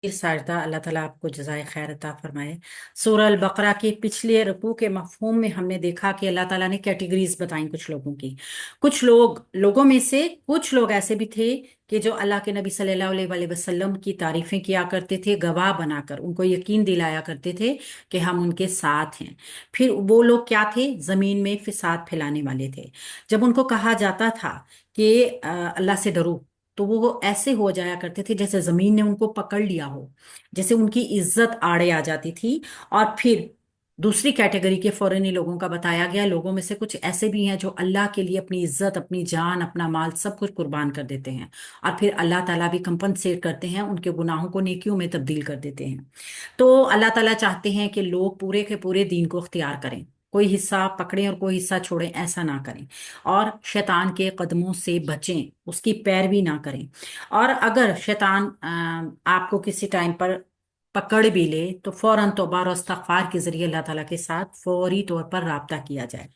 साजदा, अल्लाह ताला आपको जज़ाए खैर अता फरमाए। सूरह अल बकरा के पिछले रुकू के मफहूम में हमने देखा कि अल्लाह ताला ने कैटेगरीज बताई कुछ लोगों की। कुछ लोगों में से कुछ लोग ऐसे भी थे कि जो अल्लाह के नबी सल्लल्लाहु अलैहि वसल्लम की तारीफें किया करते थे, गवाह बनाकर उनको यकीन दिलाया करते थे कि हम उनके साथ हैं। फिर वो लोग क्या थे? जमीन में फिसाद फैलाने वाले थे। जब उनको कहा जाता था कि अल्लाह से डरो, तो वो ऐसे हो जाया करते थे जैसे जमीन ने उनको पकड़ लिया हो, जैसे उनकी इज्जत आड़े आ जाती थी। और फिर दूसरी कैटेगरी के फौरनी लोगों का बताया गया, लोगों में से कुछ ऐसे भी हैं जो अल्लाह के लिए अपनी इज्जत, अपनी जान, अपना माल सब कुछ कुर्बान कर देते हैं, और फिर अल्लाह ताला भी कंपनसेट करते हैं, उनके गुनाहों को नेकियों में तब्दील कर देते हैं। तो अल्लाह ताला चाहते हैं कि लोग पूरे के पूरे दीन को अख्तियार करें, कोई हिस्सा पकड़ें और कोई हिस्सा छोड़ें, ऐसा ना करें। और शैतान के कदमों से बचें, उसकी पैरवी ना करें। और अगर शैतान आपको किसी टाइम पर पकड़ भी ले तो फौरन तौबा और इस्तगफार के जरिए अल्लाह ताला के साथ फौरी तौर पर राब्ता किया जाए।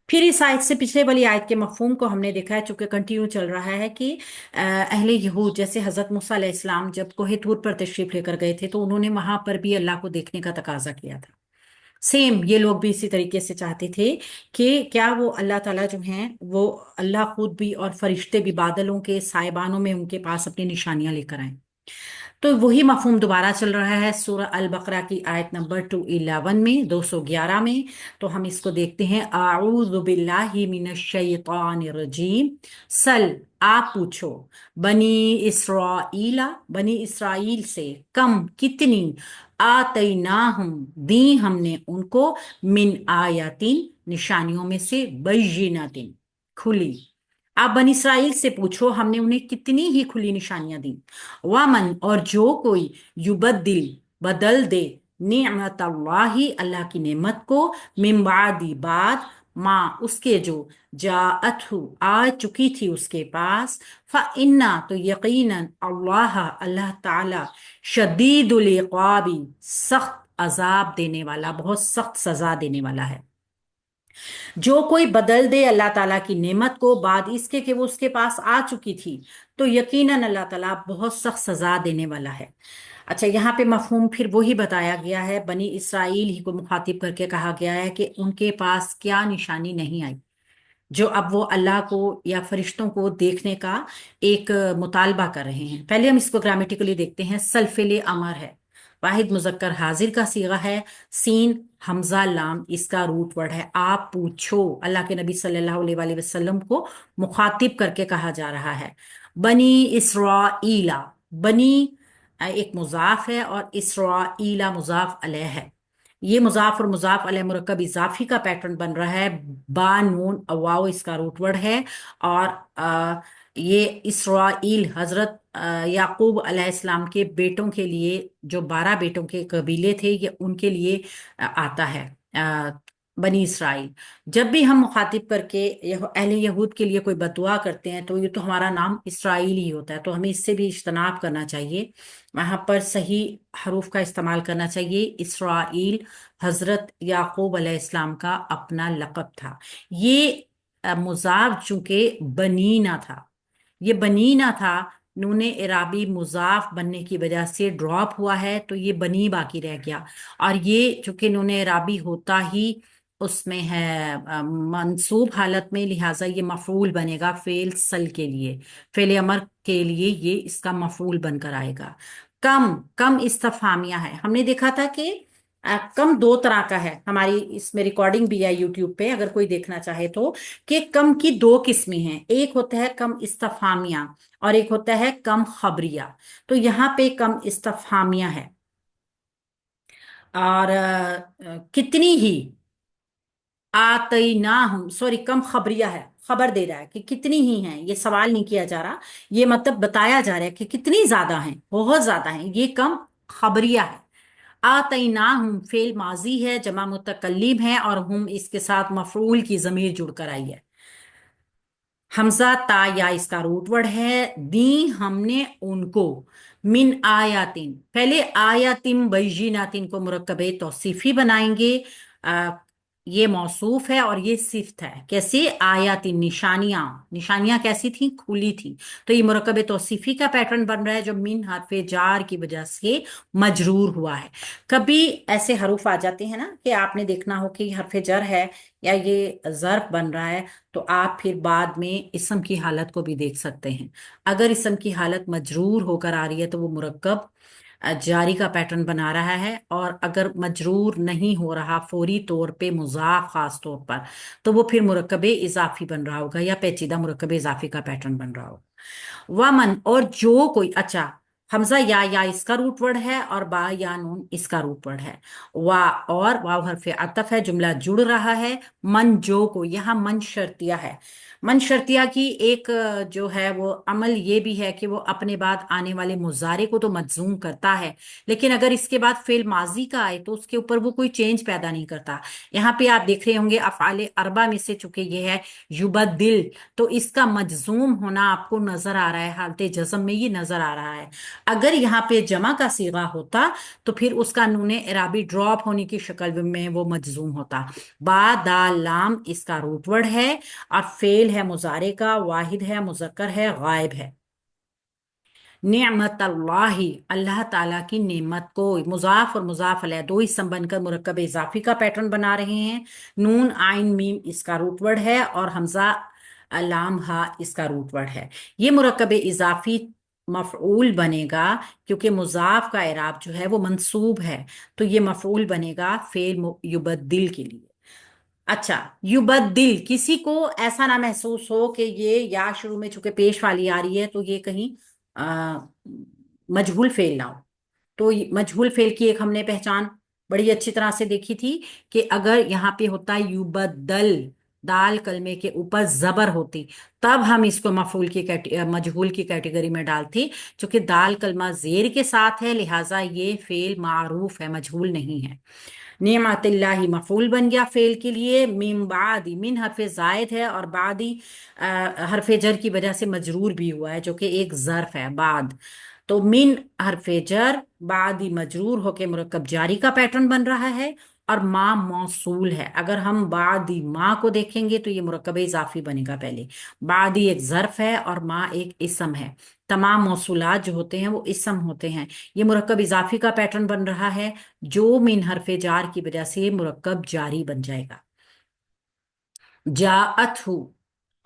फिर इस आयत से पिछले वाली आयत के मफहूम को हमने देखा है, चूंकि कंटिन्यू चल रहा है कि अहले यहूद जैसे हजरत मूसा अलैहिस्सलाम जब कोहे तूर पर तशरीफ लेकर गए थे तो उन्होंने वहां पर भी अल्लाह को देखने का तकाजा किया था। सेम ये लोग भी इसी तरीके से चाहते थे कि क्या वो अल्लाह ताला जो हैं वो अल्लाह खुद भी और फरिश्ते भी बादलों के साइबानों में उनके पास अपनी निशानियां लेकर आए। तो वही मफहूम दोबारा चल रहा है सूरह अल बकरा की आयत नंबर 211 में, 211 में। तो हम इसको देखते हैं। आऊज़ु बिल्लाहि मिनश शैतानिर रजीम। सल, आप पूछो, बनी इसराइला, बनी इसराइल से, कम कितनी, आतैनाहुम, दी हमने उनको, मिन आयातिन, निशानियों में से, बय्यिनातिन, खुली। आप बनी इसराइल से पूछो, हमने उन्हें कितनी ही खुली निशानियां दी। वामन, और जो कोई, युबद्दिल, बदल दे, निअमत अल्लाही, अल्लाह की नेमत को, मिन बादी, बाद, माँ उसके जो, जाअतहु, आ चुकी थी उसके पास, इन्ना, तो यकीनन, अल्लाह, अल्लाह ताला, शदीदुल इक़ाबी, सख्त अजाब देने वाला, बहुत सख्त सजा देने वाला है। जो कोई बदल दे अल्लाह ताला की नेमत को बाद इसके कि वो उसके पास आ चुकी थी, तो यकीनन अल्लाह ताला बहुत सख्त सजा देने वाला है। अच्छा, यहाँ पे मफहूम फिर वही बताया गया है, बनी इसराइल ही को मुखातिब करके कहा गया है कि उनके पास क्या निशानी नहीं आई, जो अब वो अल्लाह को या फरिश्तों को देखने का एक मुतालबा कर रहे हैं। पहले हम इसको ग्रामेटिकली देखते हैं। सल्फेले अमर है, वाहिद मुजक्कर हाजिर का सीगा है, सीन हमजा लाम इसका रूट वर्ड है। आप पूछो, अल्लाह के नबी सल्लल्लाहु अलैहि वसल्लम को मुखातिब करके कहा जा रहा है। बनी इसराइला, बनी एक मुजाफ है और इसराइला मुजाफ अलैह है। ये मुजाफ और मुजाफ अलैह मुरक्कब इजाफी का पैटर्न बन रहा है। बा नून अवाओ इसका रूट वर्ड है। और ये इसराइल हजरत याकूब अलैहिस्सलाम के बेटों के लिए, जो 12 बेटों के कबीले थे, ये उनके लिए आता है। अ, बनी इसराइल। जब भी हम मुखातिब करके अहले यहूद के लिए कोई बदुआ करते हैं तो ये तो हमारा नाम इसराइल ही होता है, तो हमें इससे भी इज्तनाब करना चाहिए। वहां पर सही हरूफ का इस्तेमाल करना चाहिए। इसराइल हजरत याकूब अलैहिस्सलाम का अपना लक़ब था। ये मुजाफ चूंकि बनीना था, ये बनीना था, नूने इराबी मुजाफ बनने की वजह से ड्रॉप हुआ है, तो ये बनी बाकी रह गया। और ये चूंकि नूने इराबी होता ही उसमें है मंसूब हालत में, लिहाजा ये मफूल बनेगा फेल सल के लिए, फेल अमर के लिए ये इसका मफूल बनकर आएगा। कम, कम इस्तफामिया है। हमने देखा था कि कम दो तरह का है, हमारी इसमें रिकॉर्डिंग भी है यूट्यूब पे अगर कोई देखना चाहे तो, कि कम की दो किस्में हैं। एक होता है कम इस्तफामिया और एक होता है कम खबरिया। तो यहाँ पे कम इस्तफामिया है। और कितनी ही, आतई ना हम, सॉरी, कम खबरिया है, खबर दे रहा है कि कितनी ही हैं, ये सवाल नहीं किया जा रहा, ये मतलब बताया जा रहा है कि कितनी ज्यादा हैं, बहुत ज्यादा हैं, ये कम खबरिया है। आतई ना हम फेल माजी है, जमा मुतकल्लिम है, और हम इसके साथ मफरूल की जमीर जुड़कर आई है। हमजा ता या इसका रूट वर्ड है। दी हमने उनको, मिन आयातिन, पहले आयातिन बय्यिनातिन को मुरक्कबे तौसीफी बनाएंगे। ये मौसूफ है और ये सिफ्त है। कैसे? आयाती, निशानियां। निशानियां कैसी थी? खुली थी। तो ये मुरक्कब तौसीफी का पैटर्न बन रहा है जो मिन हरफे जार की वजह से मजरूर हुआ है। कभी ऐसे हरूफ आ जाते हैं ना कि आपने देखना हो कि हरफे जर है या ये ज़र्फ बन रहा है, तो आप फिर बाद में इसम की हालत को भी देख सकते हैं। अगर इसम की हालत मजरूर होकर आ रही है तो वो मुरक्कब जारी का पैटर्न बना रहा है, और अगर मजरूर नहीं हो रहा फौरी तौर पे, मुजाफ खास तौर पर, तो वो फिर मुरक्कब इजाफी बन रहा होगा या पेचीदा मुरक्कब इजाफी का पैटर्न बन रहा होगा। वमन, और जो कोई, अच्छा, हमजा या इसका रूट वर्ड है और बा या नून इसका रूट वर्ड है। वा, और वाव हरफ अतफ है, जुमला जुड़ रहा है। मन, जो को, यहाँ मन शर्तिया है। मन शर्तिया की एक जो है वो अमल ये भी है कि वो अपने बाद आने वाले मुजारे को तो मजजूम करता है, लेकिन अगर इसके बाद फेल माजी का आए तो उसके ऊपर वो कोई चेंज पैदा नहीं करता। यहाँ पे आप देख रहे होंगे अफ़आले अरबा में से चूंकि ये है युबद्दिल, तो इसका मजजूम होना आपको नजर आ रहा है, हालते जज़म में ये नजर आ रहा है। अगर यहाँ पे जमा का सीगा होता तो फिर उसका नूने इराबी ड्रॉप होने की शक्ल में वो मजजूम होता। बा दाल लाम इसका रूट वर्ड है और फेल है मुजारे का, वाहिद है, मुजक्कर है, गायब है। नेमत अल्लाही, अल्लाह ताला की नेमत को, मुजाफ और मुजाफ अलैह दो इसम बनकर मुरक्कब इजाफी का पैटर्न बना रहे हैं। नून आइन मीम इसका रूट वर्ड है और हमजा लाम हा इसका रूट वर्ड है। ये मुरक्कब इजाफी मफऊल बनेगा क्योंकि मुजाफ का इराब जो है वो मंसूब है, तो ये मफऊल बनेगा फेल युबद्दिल के लिए। अच्छा, युबद्दिल, किसी को ऐसा ना महसूस हो कि ये या शुरू में चूंकि पेश वाली आ रही है तो ये कहीं आ, मजहूल फेल ना हो। तो मजहूल फेल की एक हमने पहचान बड़ी अच्छी तरह से देखी थी कि अगर यहाँ पे होता युबद्दल, दाल कलमे के ऊपर जबर होती, तब हम इसको मफूल की मजहूल की कैटेगरी में डालते। क्योंकि दाल कलमा जेर के साथ है, लिहाजा ये फेल मारूफ है, मजहूल नहीं है। नेमतिल्लाही मफूल बन गया फेल के लिए। मिन बादी, मिन हरफे जायद है और बादी हरफे जर की वजह से मजरूर भी हुआ है जो कि एक ज़र्फ है बाद। तो मिन हरफे जर बादी मजरूर होके मुरक्कब जारी का पैटर्न बन रहा है। और माँ मौसूल है। अगर हम बादी माँ को देखेंगे तो ये मुरक्कब इजाफी बनेगा पहले। बादी एक ज़र्फ है और माँ एक इसम है। तमाम मौसूलात जो होते हैं वो इसम होते हैं। ये मुरक्कब इजाफी का पैटर्न बन रहा है जो मिन हरफे जार की वजह से मुरक्कब जारी बन जाएगा। जाअत हु,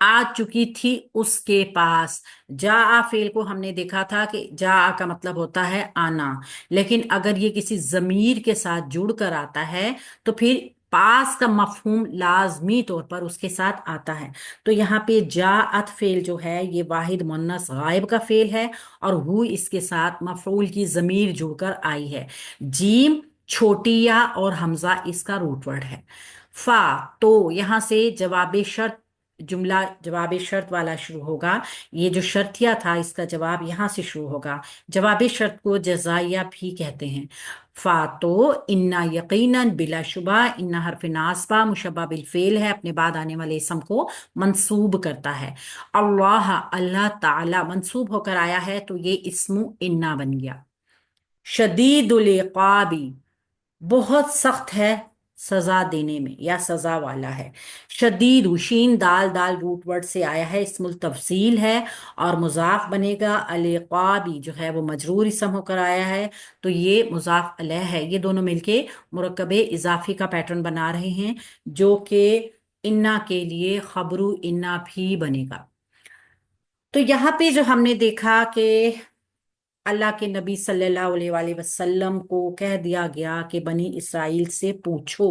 आ चुकी थी उसके पास। जा फेल को हमने देखा था कि जा का मतलब होता है आना, लेकिन अगर ये किसी जमीर के साथ जुड़ कर आता है तो फिर पास का मफहूम लाजमी तौर पर उसके साथ आता है। तो यहाँ पे जाअत फेल जो है ये वाहिद मुन्नस गायब का फेल है और हु इसके साथ मफऊल की जमीर जुड़कर आई है। जीम छोटी या और हमजा इसका रूट वर्ड है। फा, तो यहां से जवाब शर्त, जुमला जवाब शर्त वाला शुरू होगा। ये जो शर्तिया था इसका जवाब यहां से शुरू होगा। जवाब शर्त को जजाइया भी कहते हैं। फा, तो इन्ना यकीनन बिलाशुबा, इन्ना हरफ नासबा मुशब्बा बिल फेल है, अपने बाद आने वाले इसम को मंसूब करता है। अल्लाह, अल्लाह ताला मंसूब होकर आया है तो ये इस्मु इन्ना बन गया। शदीदुल इक़ाबी, बहुत सख्त है सजा देने में या सजा वाला है। शदीद, शीन दाल, दाल रूट वर्ड से आया है, इस्मुल तफसील है और मुजाफ बनेगा। अलिक़ाबी जो है वो मजरूर इसम होकर आया है, तो ये मुजाफ अलैह है। ये दोनों मिलके मुरक्कबे इजाफी का पैटर्न बना रहे हैं जो कि इन्ना के लिए खबरू इन्ना भी बनेगा। तो यहाँ पे जो हमने देखा कि अल्लाह के नबी सल्लल्लाहु अलैहि वसल्लम को कह दिया गया कि बनी इसराइल से पूछो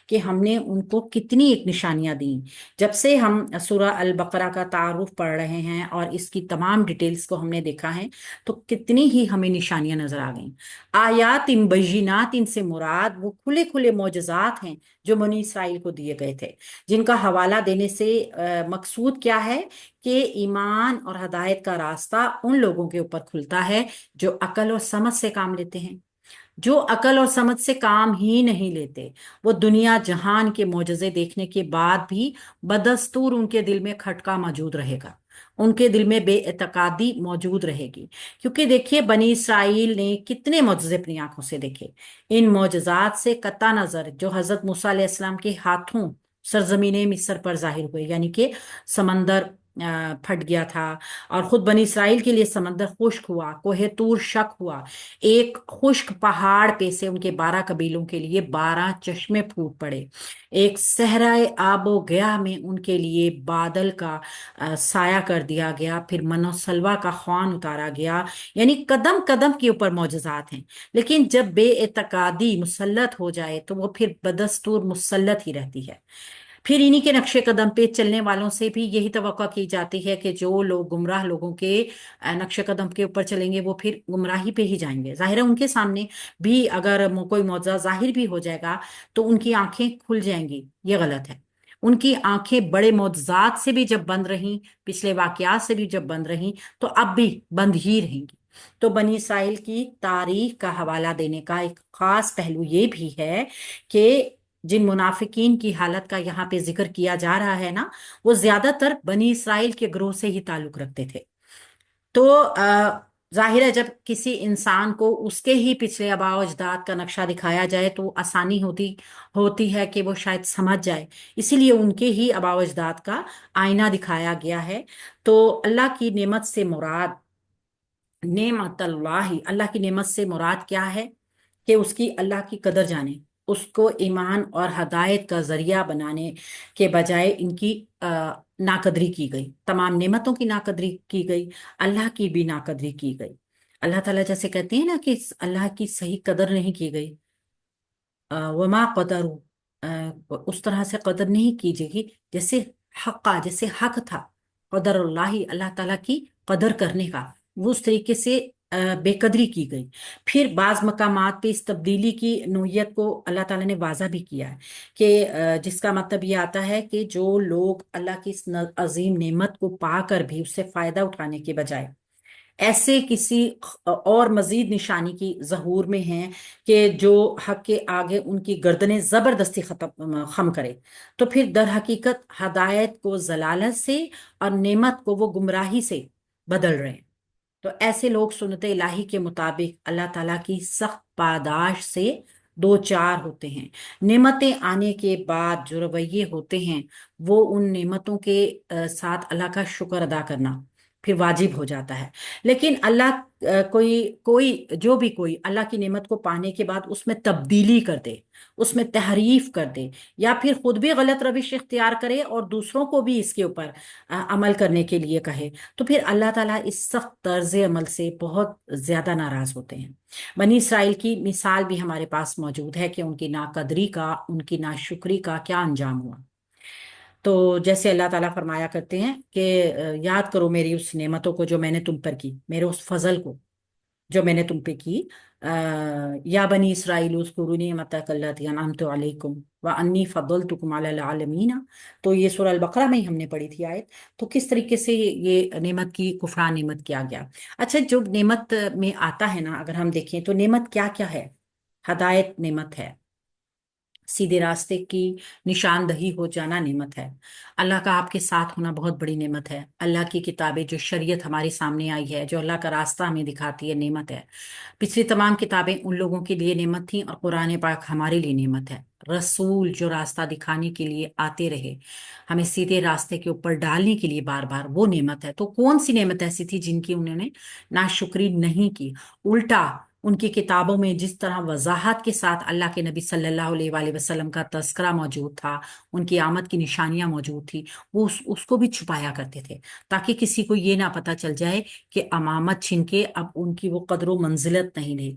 कि हमने उनको कितनी एक निशानियां दी। जब से हम सूरह अल बकरा का तारुफ पढ़ रहे हैं और इसकी तमाम डिटेल्स को हमने देखा है तो कितनी ही हमें निशानियां नजर आ गई। आयात इन बय्यिनात, इनसे मुराद वो खुले खुले मोजज़ात हैं जो बनी इसराइल को दिए गए थे, जिनका हवाला देने से मकसूद क्या है कि ईमान और हदायत का रास्ता उन लोगों के ऊपर खुलता है जो अकल और समझ से काम लेते हैं। जो अकल और समझ से काम ही नहीं लेते वो दुनिया जहान के मोजज़े देखने के बाद भी बदस्तूर उनके दिल में खटका मौजूद रहेगा। ان کے دل میں بے اعتقادی موجود رہے گی، کیونکہ دیکھیے بنی اسرائیل نے کتنے معجزے اپنی آنکھوں سے دیکھے۔ ان معجزات سے قطع نظر جو حضرت موسیٰ علیہ السلام کے ہاتھوں سرزمین مصر پر ظاہر ہوئے، یعنی کہ سمندر پھٹ گیا تھا، اور خود بنی اسرائیل کے لیے سمندر خشک ہوا، کوہ طور شق ہوا، ایک خشک پہاڑ پہ سے ان کے 12 قبیلوں کے لیے 12 چشمے پھوٹ پڑے، ایک صحرائے آب و گیا میں ان کے لیے بادل کا سایہ کر دیا گیا، پھر من و سلوا کا خوان اتارا گیا، یعنی قدم قدم کے اوپر معجزات ہیں۔ لیکن جب بے اعتقادی مسلط ہو جائے تو وہ پھر بدستور مسلط ہی رہتی ہے۔ پھر انہی کے نقش قدم پہ چلنے والوں سے بھی یہی توقع کی جاتی ہے کہ جو لوگ گمراہ لوگوں کے نقش قدم کے اوپر چلیں گے وہ پھر گمراہی پہ ہی جائیں گے۔ ظاہر ہے ان کے سامنے بھی اگر کوئی معجزہ ظاہر بھی ہو جائے گا تو ان کی آنکھیں کھل جائیں گی، یہ غلط ہے۔ ان کی آنکھیں بڑے معجزات سے بھی جب بند رہیں، پچھلے واقعات سے بھی جب بند رہیں، تو اب بھی بند ہی رہیں گی۔ تو بنی اسرائیل کی تاریخ کا حوالہ دینے کا ایک خاص پہلو یہ بھی ہے کہ جن منافقین کی حالت کا یہاں پہ ذکر کیا جا رہا ہے نا، وہ زیادہ تر بنی اسرائیل کے گروہ سے ہی تعلق رکھتے تھے۔ تو ظاہر ہے جب کسی انسان کو اس کے ہی پچھلے آباء و اجداد کا نقشہ دکھایا جائے تو آسانی ہوتی ہے کہ وہ شاید سمجھ جائے، اسی لیے ان کے ہی آباء و اجداد کا آئینہ دکھایا گیا ہے۔ تو اللہ کی نعمت سے مراد، نعمت اللہ کی نعمت سے مراد کیا ہے؟ کہ اس کی اللہ کی قدر جانے، اس کو ایمان اور ہدایت کا ذریعہ بنانے کے بجائے ان کی ناقدری کی گئی، تمام نعمتوں کی ناقدری کی گئی، اللہ کی بھی ناقدری کی گئی۔ اللہ تعالیٰ جیسے کہتے ہیں نا کہ اللہ کی صحیح قدر نہیں کی گئی، وما قدر، اس طرح سے قدر نہیں کیجیے گی جیسے جیسے حق تھا، قدر اللہ، اللہ تعالیٰ کی قدر کرنے کا، وہ اس طریقے سے بے قدری کی گئی۔ پھر بعض مقامات پہ اس تبدیلی کی نوعیت کو اللہ تعالیٰ نے واضح بھی کیا ہے کہ جس کا مطلب یہ آتا ہے کہ جو لوگ اللہ کی اس عظیم نعمت کو پا کر بھی اس سے فائدہ اٹھانے کے بجائے ایسے کسی اور مزید نشانی کی ظہور میں ہیں کہ جو حق کے آگے ان کی گردنیں زبردستی خم کرے، تو پھر در حقیقت ہدایت کو ضلالت سے اور نعمت کو وہ گمراہی سے بدل رہے ہیں۔ تو ایسے لوگ سنت الہی کے مطابق اللہ تعالیٰ کی سخت پاداش سے دو چار ہوتے ہیں۔ نعمتیں آنے کے بعد جو رویے ہوتے ہیں وہ ان نعمتوں کے ساتھ اللہ کا شکر ادا کرنا پھر واجب ہو جاتا ہے۔ لیکن اللہ کوئی جو بھی کوئی اللہ کی نعمت کو پانے کے بعد اس میں تبدیلی کر دے، اس میں تحریف کر دے، یا پھر خود بھی غلط روش اختیار کرے اور دوسروں کو بھی اس کے اوپر عمل کرنے کے لیے کہے، تو پھر اللہ تعالیٰ اس سخت طرز عمل سے بہت زیادہ ناراض ہوتے ہیں۔ بنی اسرائیل کی مثال بھی ہمارے پاس موجود ہے کہ ان کی ناقدری کا، ان کی ناشکری کا کیا انجام ہوا۔ تو جیسے اللہ تعالیٰ فرمایا کرتے ہیں کہ یاد کرو میری اس نعمتوں کو جو میں نے تم پر کی، میرے اس فضل کو جو میں نے تم پہ کی۔ یا بنی اسرائیل اذکروا نعمتک التی انعمت علیکم وانی فضلتکم علی العالمین۔ تو یہ سورہ البقرہ میں ہی ہم نے پڑھی تھی آیت۔ تو کس طریقے سے یہ نعمت کی کفران نعمت کیا گیا۔ اچھا، جو نعمت میں آتا ہے نا، اگر ہم دیکھیں تو نعمت کیا کیا ہے؟ ہدایت نعمت ہے، سیدھے راستے کی نشاندہی ہو جانا نعمت ہے، اللہ کا آپ کے ساتھ ہونا بہت بڑی نعمت ہے، اللہ کی کتابیں جو شریعت ہمارے سامنے آئی ہے، جو اللہ کا راستہ ہمیں دکھاتی ہے، نعمت ہے۔ پچھلی تمام کتابیں ان لوگوں کے لیے نعمت تھیں اور قرآن پاک ہمارے لیے نعمت ہے۔ رسول جو راستہ دکھانے کے لیے آتے رہے، ہمیں سیدھے راستے کے اوپر ڈالنے کے لیے بار بار، وہ نعمت ہے۔ تو کون سی نعمت ایسی تھی جن کی انہوں نے ناشکری نہیں کی؟ الٹا ان کی کتابوں میں جس طرح وضاحت کے ساتھ اللہ کے نبی صلی اللہ علیہ وآلہ وسلم کا تذکرہ موجود تھا، ان کی آمد کی نشانیاں موجود تھی، وہ اس کو بھی چھپایا کرتے تھے تاکہ کسی کو یہ نہ پتا چل جائے کہ امامت چھن کے اب ان کی وہ قدر و منزلت نہیں رہی،